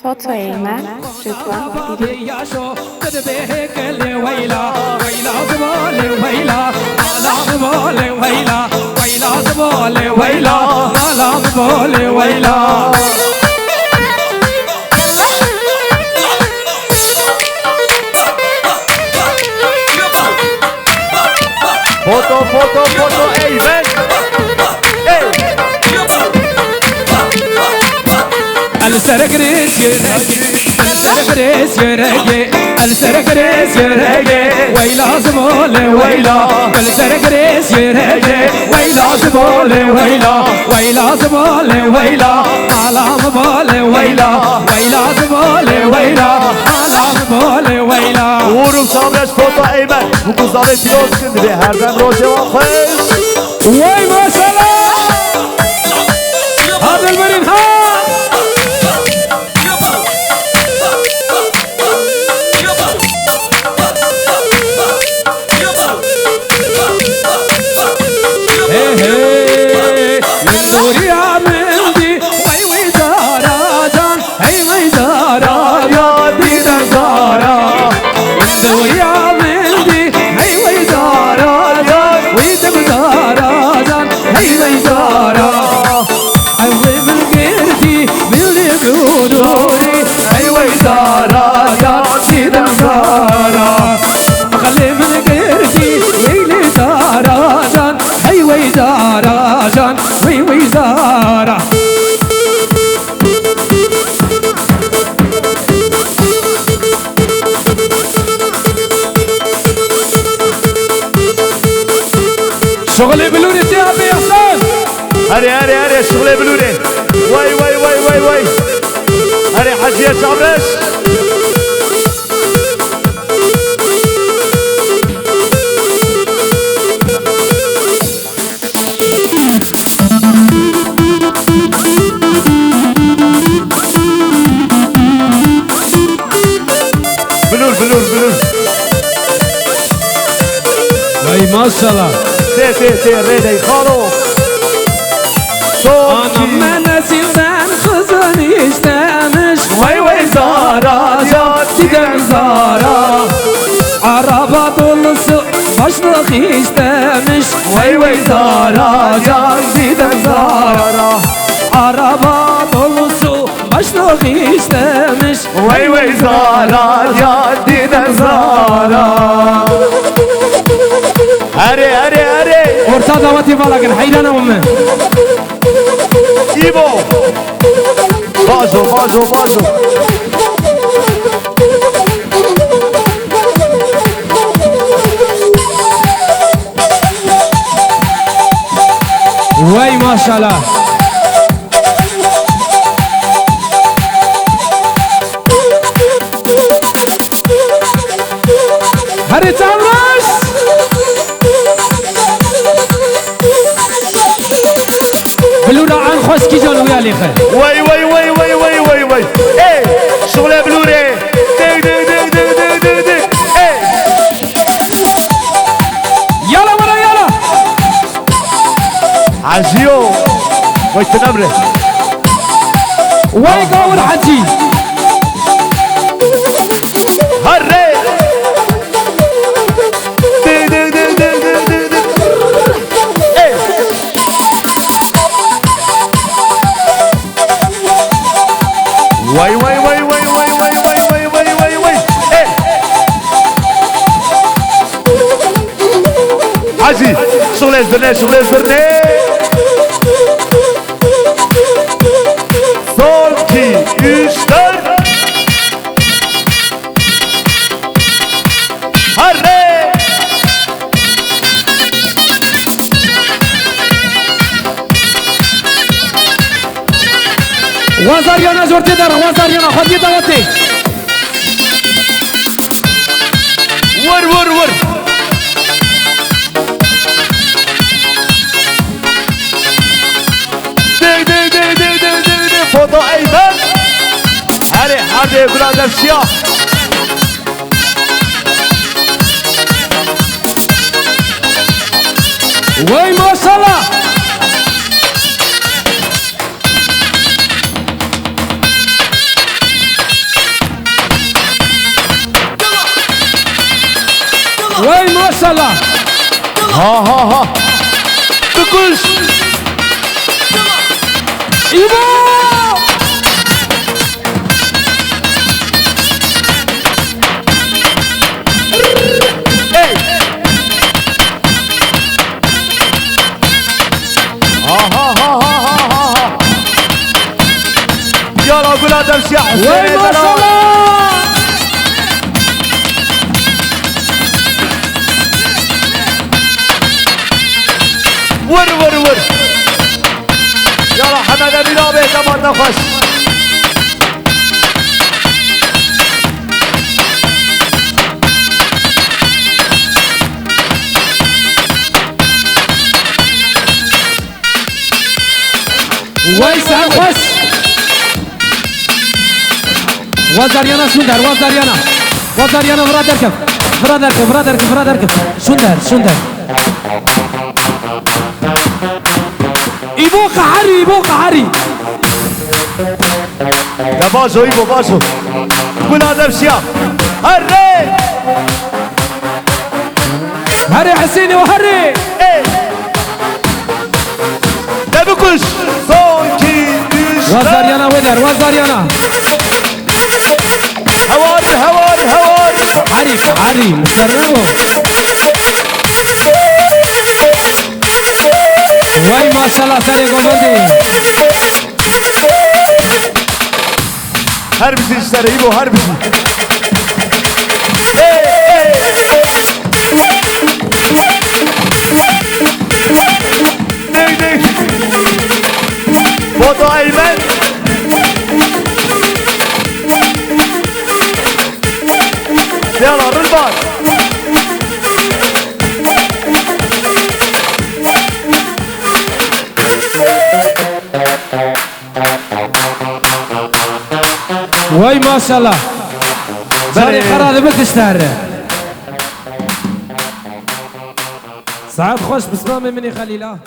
فوتو ایمن رضوان دیدی ياشو تدبيه كل ويلا ويلا زبالي ويلا لا زبالي ويلا ويلا زبالي ويلا لا زبالي ويلا فوتو ایمن السرق ريس يرقي السرق ريس يرقي السرق ريس يرقي ويلا زبالي ويلا السرق ريس يرقي ويلا زبالي ويلا ويلا زبالي ويلا على زبالي ويلا ويلا زبالي ويلا على زبالي ويلا Uğurum Sabraş Foto Eymen bu kızları pilot gündü ve herden roje vakfız وي ما شاء الله هذا المرين ها شغلي بلوري تيابي يا حسن هري شغلي بلوري واي هري حجي يا شعبش بلور واي ما شاء الله تي ريدي خالو أنا ما نسيتن خزن يشتمش واي زارا Gidem zara Araba dolusu başlık istemiş Vay zara Gidem zara Araba dolusu başlık istemiş Vay zara Gidem zara Hare Orta davati balakın hayranım mı? İbo Bazo Vay maşallah. Hadi Tamraş. بلورا عن خوسكي جانو يا ليخه. واي ايه شغله بلوري دق ايه يلا ورا يلا. عزيو واي تنمره واي قاول حجي. هري ايه واي ايه عزي شغل البرنامج Son 2 3 4 Hurray وزاريانا زورتي دار وزاريانا خدي دوتي. ور دق فوتو ايمن هري يقول الشياخ وي ما شاء الله. وي ما شاء الله. ها بكلش ايوه اي ها يلا قول هذا الشيء وي ما شاء الله. ور يلا حمد بلا بيت ما نخش وي سعد خش. وزاريانا شندر وزاريانا فراد اركب شندر ايبو قحري يا باشو ايبو باشو قول هذا الشيء هري حسيني وهري اي لا بكلش صوتي وزاريانا وزاريانا هواري قحري مسترنو. وي ما شاء الله ساري قوبندي. هربسي اشتري ايبو هربسي ديك فوتو ايمن يلا بالبال وي ما شاء الله ساري قرار بتشتهر. سعد خوش بسمامي مني خليله.